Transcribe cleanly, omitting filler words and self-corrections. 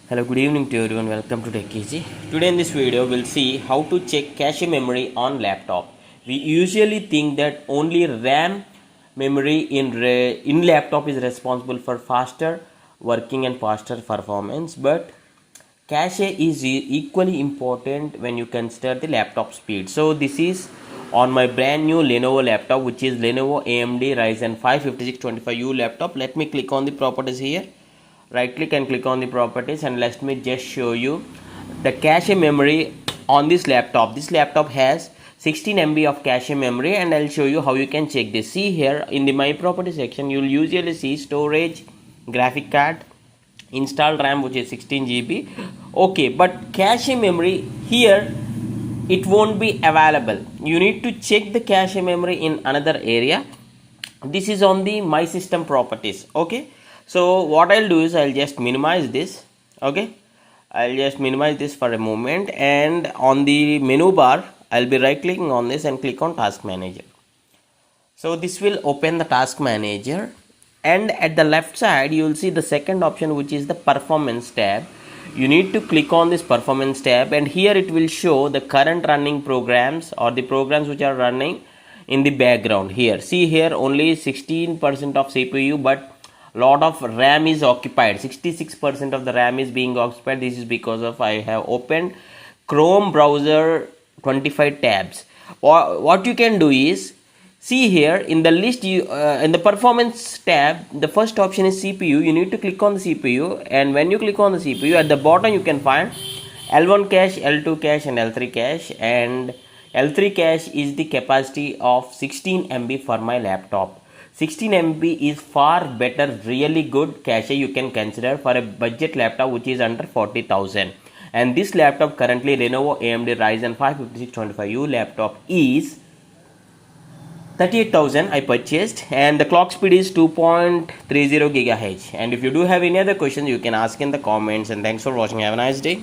Hello, good evening to everyone. Welcome to TechEasy. Today in this video, we'll see how to check cache memory on laptop. We usually think that only RAM memory in laptop is responsible for faster working and faster performance, but cache is equally important when you consider the laptop speed. So this is on my brand new Lenovo laptop, which is Lenovo AMD Ryzen 5 5625U laptop. Let me click on the properties here. Right click and click on the properties, and let me just show you the cache memory on this laptop. This laptop has 16 MB of cache memory, and I'll show you how you can check this. See here in the my property section, you'll usually see storage, graphic card, installed RAM, which is 16 GB. Okay, but cache memory here, it won't be available. You need to check the cache memory in another area. This is on the my system properties. Okay, so what I'll do is I'll just minimize this. Okay, I'll just minimize this for a moment, and on the menu bar I'll be right clicking on this and click on task manager. So this will open the task manager, and at the left side you will see the second option, which is the performance tab. You need to click on this performance tab, and here it will show the current running programs or the programs which are running in the background. Here, see here, only 16% of CPU, but lot of RAM is occupied. 66% of the RAM is being occupied. This is because of I have opened Chrome browser 25 tabs. What you can do is, see here in the list, in the performance tab, the first option is CPU. You need to click on the CPU, and when you click on the CPU, at the bottom you can find L1 cache, L2 cache and L3 cache, and L3 cache is the capacity of 16 MB for my laptop. 16 MB is far better, really good cache you can consider for a budget laptop which is under 40,000. And this laptop currently Lenovo AMD Ryzen 5 5625U laptop is 38,000 I purchased, and the clock speed is 2.30 GHz. And if you do have any other questions, you can ask in the comments. And thanks for watching. Have a nice day.